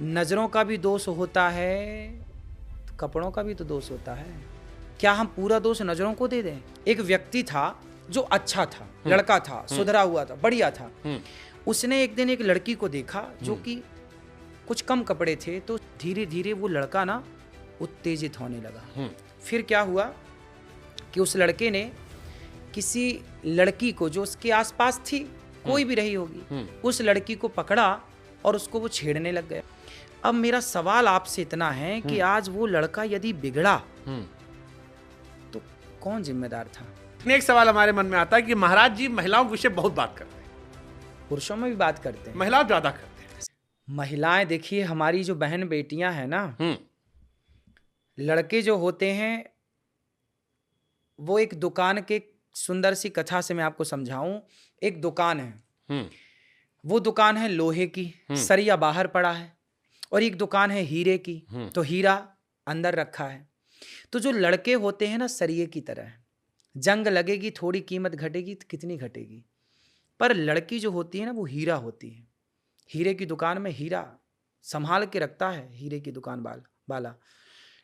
नज़रों का भी दोष होता है, तो कपड़ों का भी तो दोष होता है। क्या हम पूरा दोष नज़रों को दे दें? एक व्यक्ति था जो अच्छा था, लड़का था, सुधरा हुआ था, बढ़िया था। उसने एक दिन एक लड़की को देखा जो कि कुछ कम कपड़े थे, तो धीरे धीरे वो लड़का ना उत्तेजित होने लगा। फिर क्या हुआ कि उस लड़के ने किसी लड़की को जो उसके आसपास थी, कोई भी रही होगी, उस लड़की को पकड़ा और उसको वो छेड़ने लग गया। अब मेरा सवाल आपसे इतना है कि आज वो लड़का यदि बिगड़ा तो कौन जिम्मेदार था? एक सवाल हमारे मन में आता है कि महाराज जी महिलाओं के विषय बहुत बात करते हैं, पुरुषों में भी बात करते हैं, महिलाओं ज्यादा करते हैं। महिलाएं देखिए, हमारी जो बहन बेटियां हैं ना, लड़के जो होते हैं वो एक दुकान के, सुंदर सी कथा से मैं आपको समझाऊं। एक दुकान है, वो दुकान है लोहे की, सरिया बाहर पड़ा है, और एक दुकान है हीरे की, तो हीरा अंदर रखा है। तो जो लड़के होते हैं ना, सरिये की तरह है, जंग लगेगी, थोड़ी कीमत घटेगी तो कितनी घटेगी, पर लड़की जो होती है ना वो हीरा होती है। हीरे की दुकान में हीरा संभाल के रखता है, हीरे की दुकान वाला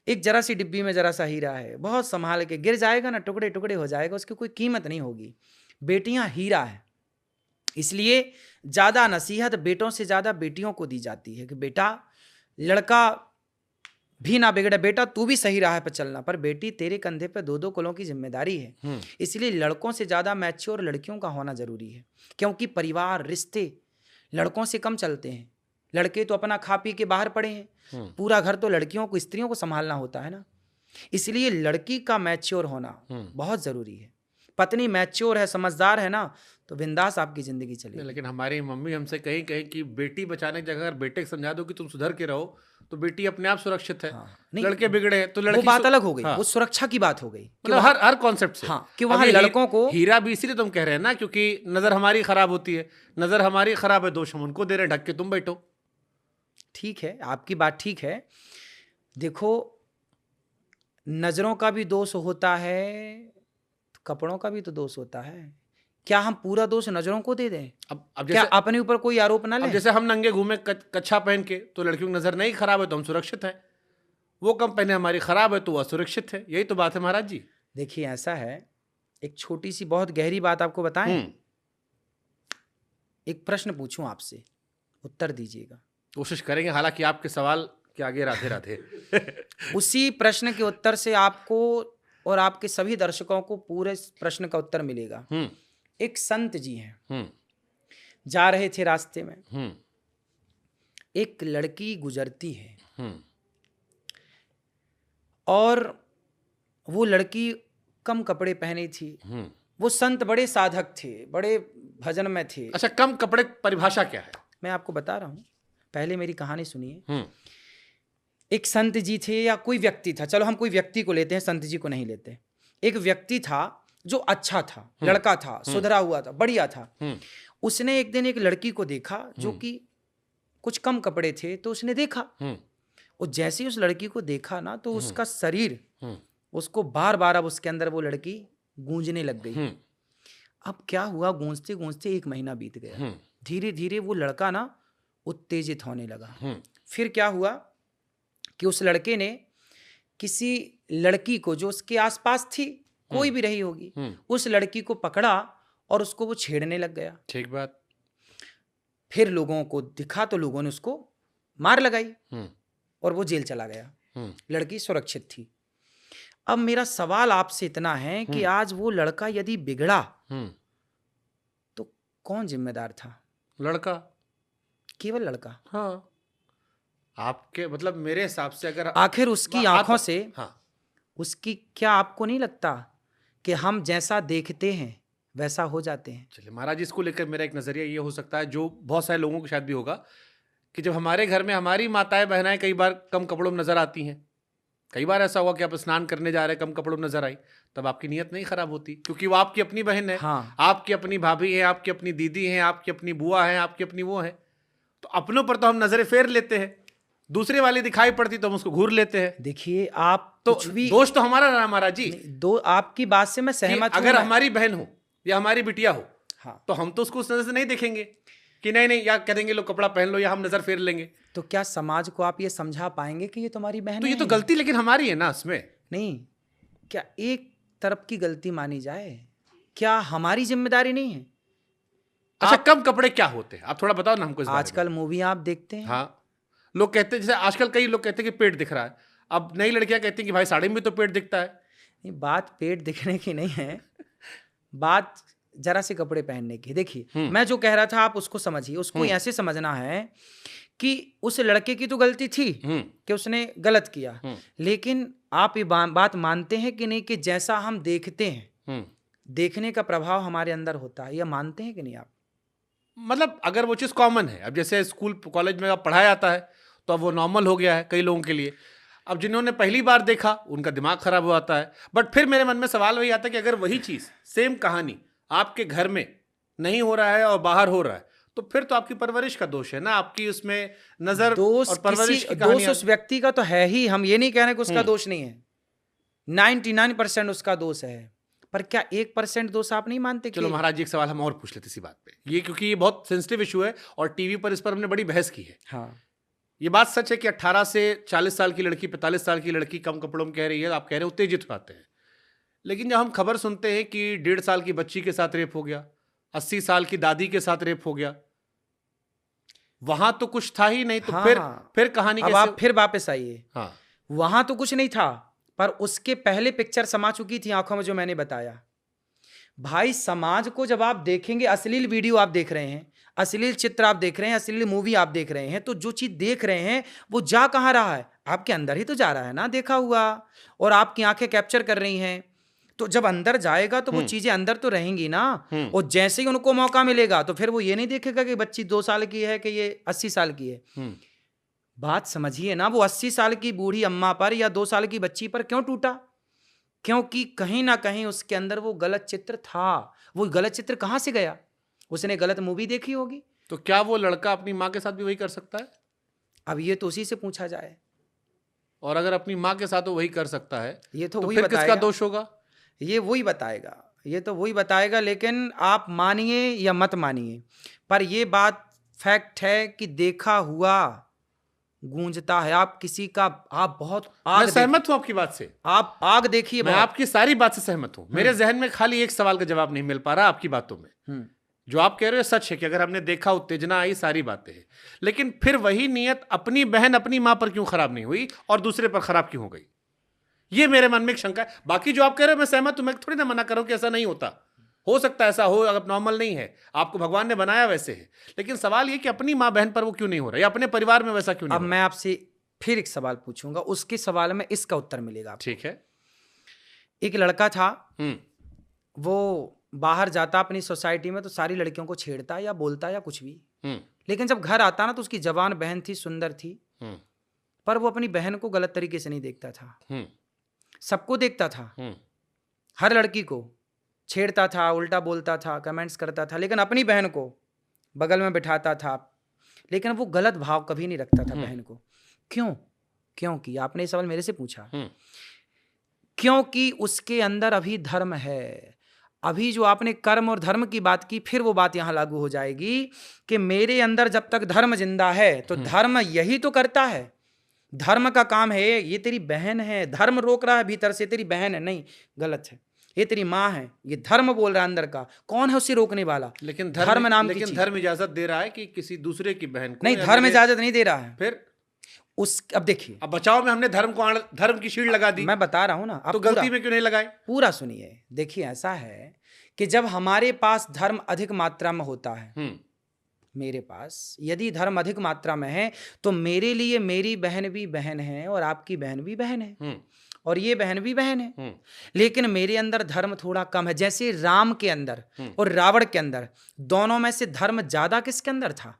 एक जरा सी डिब्बी में जरा सा हीरा है, बहुत संभाल के, गिर जाएगा ना टुकड़े टुकड़े हो जाएगा, उसकी कोई कीमत नहीं होगी। बेटियां हीरा है, इसलिए ज़्यादा नसीहत बेटों से ज़्यादा बेटियों को दी जाती है कि बेटा, लड़का भी ना बिगड़े, बेटा तू भी सही राह पर चलना, पर बेटी तेरे कंधे पे दो दो कुलों की जिम्मेदारी है। इसलिए लड़कों से ज़्यादा मैच्योर लड़कियों का होना जरूरी है, क्योंकि परिवार रिश्ते लड़कों से कम चलते हैं। लड़के तो अपना खा पी के बाहर पड़े हैं, पूरा घर तो लड़कियों को, स्त्रियों को संभालना होता है ना। इसलिए लड़की का मैच्योर होना बहुत ज़रूरी है। पत्नी मैच्योर है, समझदार है ना, तो बिंदास आपकी ज़िंदगी चलेगी। लेकिन हमारी मम्मी हमसे कहीं कि बेटी बचाने की जगह अगर बेटे को समझा दो कि तुम सुधर के रहो, तो बेटी अपने आप सुरक्षित है। नहीं, लड़के बिगड़े तो लड़की, वो बात अलग हो गई। वो सुरक्षा की बात हो गई, मतलब हर कॉन्सेप्ट से। कि वहाँ लड़कों को हीरा भी इसीलिए तुम कह रहे हैं ना, क्योंकि नजर हमारी खराब होती है, नजर हमारी खराब है, दोष हम उनको दे रहे हैं, ढक के तुम बैठो। ठीक है, आपकी बात ठीक है। देखो, नजरों का भी दोष होता है, तो कपड़ों का भी तो दोष होता है। क्या हम पूरा दोष नजरों को दे दें? अब क्या अपने ऊपर कोई आरोप ना लें? जैसे हम नंगे घूमे कच्छा पहन के, तो लड़कियों की नजर नहीं खराब है तो हम सुरक्षित हैं। वो कम पहने हमारी खराब है तो वो असुरक्षित है। यही तो बात है महाराज जी। देखिए, ऐसा है, एक छोटी सी बहुत गहरी बात आपको बताएं। एक प्रश्न पूछूं आपसे, उत्तर दीजिएगा। कोशिश करेंगे, हालांकि आपके सवाल के आगे राधे राधे। उसी प्रश्न के उत्तर से आपको और आपके सभी दर्शकों को पूरे प्रश्न का उत्तर मिलेगा। एक संत जी हैं, जा रहे थे रास्ते में, एक लड़की गुजरती है, और वो लड़की कम कपड़े पहनी थी। वो संत बड़े साधक थे, बड़े भजन में थे। अच्छा, कम कपड़े परिभाषा क्या है? मैं आपको बता रहा हूं, पहले मेरी कहानी सुनिए। एक संत जी थे, या कोई व्यक्ति था, चलो हम कोई व्यक्ति को लेते हैं, संत जी को नहीं लेते। एक व्यक्ति था जो अच्छा था, लड़का था, सुधरा हुआ था, बढ़िया था। उसने एक दिन एक लड़की को देखा जो कि कुछ कम कपड़े थे, तो उसने देखा, और जैसे ही उस लड़की को देखा ना, तो उसका शरीर, उसको बार बार अब उसके अंदर वो लड़की गूंजने लग गई। अब क्या हुआ, गूंजते गूंजते 1 महीना बीत गया। धीरे धीरे वो लड़का ना उत्तेजित होने लगा। फिर क्या हुआ कि उस लड़के ने किसी लड़की को जो उसके आसपास थी, कोई भी रही होगी, उस लड़की को पकड़ा और उसको वो छेड़ने लग गया। ठीक बात। फिर लोगों को दिखा तो लोगों ने उसको मार लगाई और वो जेल चला गया। लड़की सुरक्षित थी। अब मेरा सवाल आपसे इतना है कि आज वो लड़का यदि बिगड़ा तो कौन जिम्मेदार था? लड़का, केवल लड़का। हाँ, आपके मतलब मेरे हिसाब से अगर आखिर उसकी आंखों से, हाँ, उसकी, क्या आपको नहीं लगता कि हम जैसा देखते हैं वैसा हो जाते हैं? चलिए महाराज, इसको लेकर मेरा एक नजरिया ये हो सकता है, जो बहुत सारे लोगों को शायद भी होगा, कि जब हमारे घर में हमारी माताएं बहनाएं कई बार कम कपड़ों में नजर आती हैं, कई बार ऐसा हुआ कि आप स्नान करने जा रहे हैं, कम कपड़ों में नजर आई, तब आपकी नीयत नहीं खराब होती, क्योंकि वो आपकी अपनी बहन है। हाँ। आपकी अपनी भाभी है, आपकी अपनी दीदी है, आपकी अपनी बुआ है, आपकी अपनी वो है, तो अपनों पर तो हम नजरें फेर लेते हैं, दूसरे वाली दिखाई पड़ती तो हम उसको घूर लेते हैं। देखिए, आप तो कुछ भी, दोष तो हमारा रहा महाराज जी। दो, आपकी बात से मैं सहमत हूं। अगर हमारी बहन हो या हमारी बिटिया हो, हाँ, तो हम तो उसको उस नजर से नहीं देखेंगे। कि नहीं नहीं, या कह देंगे लोग कपड़ा पहन लो या हम नजर फेर लेंगे। तो क्या समाज को आप ये समझा पाएंगे कि ये तुम्हारी बहन तो ये है? तो गलती लेकिन हमारी है ना इसमें। नहीं, क्या एक तरफ की गलती मानी जाए? क्या हमारी जिम्मेदारी नहीं है? अच्छा, कम कपड़े क्या होते हैं आप थोड़ा बताओ ना हमको इस बारे में। आजकल मूवी आप देखते हैं, हाँ, लोग कहते हैं, जैसे आजकल कई लोग कहते हैं कि पेट दिख रहा है, अब नई लड़कियां कहती हैं कि भाई साड़ी में भी तो पेट दिखता है। नहीं, बात पेट दिखने की नहीं है, बात जरा से कपड़े पहनने की। देखिए, मैं जो कह रहा था आप उसको समझिए, उसको ऐसे समझना है कि उस लड़के की तो गलती थी कि उसने गलत किया, लेकिन आप ये बात मानते हैं कि नहीं कि जैसा हम देखते हैं, देखने का प्रभाव हमारे अंदर होता है, यह मानते हैं कि नहीं आप? मतलब अगर वो चीज़ कॉमन है, अब जैसे स्कूल कॉलेज में अब पढ़ाया जाता है तो अब वो नॉर्मल हो गया है कई लोगों के लिए। अब जिन्होंने पहली बार देखा उनका दिमाग खराब हो जाता है। बट फिर मेरे मन में सवाल वही आता है कि अगर वही चीज़, सेम कहानी आपके घर में नहीं हो रहा है और बाहर हो रहा है, तो फिर तो आपकी परवरिश का दोष है ना, आपकी उसमें नजर और परवरिश की कहानी। दोष उस व्यक्ति का तो है ही, हम ये नहीं कह रहे कि उसका दोष नहीं है, 99% उसका दोष है, पर क्या 1% दोष आप नहीं मानते? चलो महाराज जी, एक सवाल हम और पूछ लेते इसी बात पे, ये क्योंकि ये बहुत सेंसिटिव इशू है और टीवी पर इस पर हमने बड़ी बहस की है। हाँ, ये बात सच है कि 18 से 40 साल की लड़की, 45 साल की लड़की कम कपड़ों में कह रही है, आप कह रहे हो उत्तेजित होते हैं, लेकिन जब हम खबर सुनते हैं कि 1.5 साल की बच्ची के साथ रेप हो गया, 80 साल की दादी के साथ रेप हो गया, वहां तो कुछ था ही नहीं, तो फिर कहानी अब कैसे? आप फिर वापस आइए। हाँ, वहां तो कुछ नहीं था, पर उसके पहले पिक्चर समा चुकी थी आंखों में, जो मैंने बताया। भाई, समाज को जब आप देखेंगे, अश्लील वीडियो आप देख रहे हैं, अश्लील चित्र आप देख रहे हैं, अश्लील मूवी आप देख रहे हैं, तो जो चीज देख रहे हैं वो जा कहाँ रहा है? आपके अंदर ही तो जा रहा है ना, देखा हुआ, और आपकी आंखें कैप्चर कर रही हैं। तो जब अंदर जाएगा तो वो चीजें अंदर तो रहेंगी ना, और जैसे ही उनको मौका मिलेगा तो फिर वो ये नहीं देखेगा कि बच्ची 2 साल की है कि ये 80 साल की है। बात समझिए ना, वो 80 साल की बूढ़ी अम्मा पर या 2 साल की बच्ची पर क्यों टूटा? क्योंकि कहीं ना कहीं उसके अंदर वो गलत चित्र था। वो गलत चित्र कहां से गया? उसने गलत मूवी देखी होगी। तो क्या वो लड़का अपनी माँ के साथ भी वही कर सकता है? अब ये तो उसी से पूछा जाए। और अगर अपनी माँ के साथ वो वही कर सकता है, ये तो वही फिर बताएगा। किसका दोष होगा? ये वही बताएगा, ये तो वही बताएगा। लेकिन आप मानिए या मत मानिए, पर ये बात फैक्ट है कि देखा हुआ गूंजता है। आप किसी का, आप बहुत आग, मैं सहमत हूं आपकी बात से, आप आग देखिए, मैं आपकी सारी बात से सहमत हूं। मेरे जहन में खाली एक सवाल का जवाब नहीं मिल पा रहा आपकी बातों में। जो आप कह रहे हो सच है कि अगर हमने देखा, उत्तेजना आई, सारी बातें हैं, लेकिन फिर वही नियत अपनी बहन, अपनी मां पर क्यों खराब नहीं हुई और दूसरे पर खराब क्यों हो गई? ये मेरे मन में एक शंका है। बाकी जो आप कह रहे हो मैं सहमत हूं, मैं थोड़ी ना मना कर रहा हूं कि ऐसा नहीं होता, हो सकता है ऐसा हो, अगर नॉर्मल नहीं है, आपको भगवान ने बनाया वैसे है, लेकिन सवाल ये कि अपनी माँ बहन पर वो क्यों नहीं हो रहा, या अपने परिवार में वैसा क्यों नहीं? अब मैं आपसे फिर एक सवाल पूछूंगा, उसके सवाल में इसका उत्तर मिलेगा आपको। ठीक है। एक लड़का था, वो बाहर जाता अपनी सोसाइटी में तो सारी लड़कियों को छेड़ता या बोलता या कुछ भी, लेकिन जब घर आता ना तो उसकी जवान बहन थी, सुंदर थी, पर वो अपनी बहन को गलत तरीके से नहीं देखता था, सबको देखता था, हर लड़की को छेड़ता था, उल्टा बोलता था, कमेंट्स करता था, लेकिन अपनी बहन को बगल में बिठाता था, लेकिन वो गलत भाव कभी नहीं रखता था बहन को। क्यों? क्योंकि आपने ये सवाल मेरे से पूछा, क्योंकि उसके अंदर अभी धर्म है। अभी जो आपने कर्म और धर्म की बात की, फिर वो बात यहां लागू हो जाएगी कि मेरे अंदर जब तक धर्म जिंदा है तो धर्म यही तो करता है, धर्म का काम है। ये तेरी बहन है, धर्म रोक रहा है भीतर से, तेरी बहन है, नहीं गलत है, ये तेरी माँ है, ये धर्म बोल रहा है अंदर का, कौन है उसे रोकने वाला? लेकिन धर्म नाम लेकिन धर्म इजाजत दे रहा है कि किसी दूसरे की बहन को, नहीं, धर्म इजाजत नहीं दे रहा है। फिर अब देखिए, अब बचाव में हमने धर्म की शील्ड लगा दी। मैं बता रहा हूं ना, तो गलती में क्यों नहीं लगाए? पूरा सुनिए। देखिए, ऐसा है कि जब हमारे पास धर्म अधिक मात्रा में होता है, मेरे पास यदि धर्म अधिक मात्रा में है तो मेरे लिए मेरी बहन भी बहन है और आपकी बहन भी बहन है और ये बहन भी बहन है, लेकिन मेरे अंदर धर्म थोड़ा कम है। जैसे राम के अंदर और रावण के अंदर, दोनों में से धर्म ज्यादा किसके अंदर था?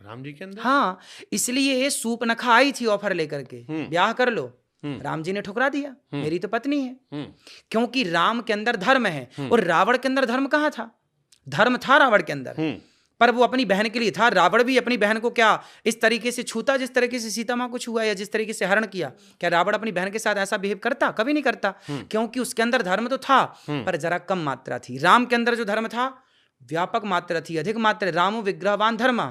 राम जी के अंदर। हाँ, इसलिए सूप नखा आई थी ऑफर लेकर के, ब्याह कर लो, राम जी ने ठुकरा दिया, मेरी तो पत्नी है, क्योंकि राम के अंदर धर्म है और रावण के अंदर धर्म कहाँ था? धर्म था रावण के अंदर, पर वो अपनी बहन के लिए था। रावण भी अपनी बहन को क्या इस तरीके से छूता जिस तरीके से सीता माँ को छुआ या जिस तरीके से हरण किया? क्या रावण अपनी बहन के साथ ऐसा बिहेव करता? कभी नहीं करता, क्योंकि उसके अंदर धर्म तो था पर जरा कम मात्रा थी। राम के अंदर जो धर्म था व्यापक मात्रा थी, अधिक मात्रा, रामो विग्रहवान धर्म।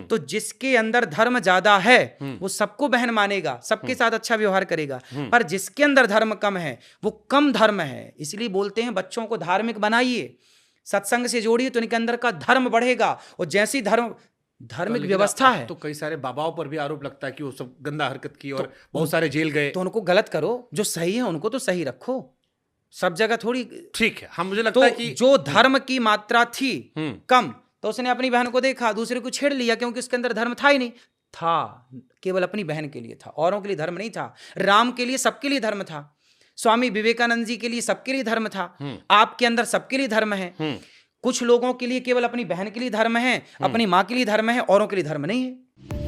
तो जिसके अंदर धर्म ज्यादा है वो सबको बहन मानेगा, सबके साथ अच्छा व्यवहार करेगा। पर जिसके अंदर धर्म कम है वो कम धर्म है। इसलिए बोलते हैं बच्चों को धार्मिक बनाइए, सत्संग से जोड़िए, तो इनके अंदर का धर्म बढ़ेगा। और जैसी धार्मिक व्यवस्था है, तो कई सारे बाबाओं पर भी आरोप लगता है कि वो सब गंदा हरकत की और बहुत सारे जेल गए। तो उनको गलत करो, जो सही है उनको तो सही रखो, सब जगह थोड़ी। ठीक है, हम मुझे लगता तो है कि जो धर्म की मात्रा थी कम, तो उसने अपनी बहन को देखा, दूसरे को छेड़ लिया, क्योंकि उसके अंदर धर्म था ही नहीं। था केवल अपनी बहन के लिए था, औरों के लिए धर्म नहीं था। राम के लिए, सबके लिए धर्म था। स्वामी विवेकानंद जी के लिए सबके लिए धर्म था। आपके अंदर सबके लिए धर्म है। कुछ लोगों के लिए केवल अपनी बहन के लिए धर्म है, अपनी माँ के लिए धर्म है, औरों के लिए धर्म नहीं है।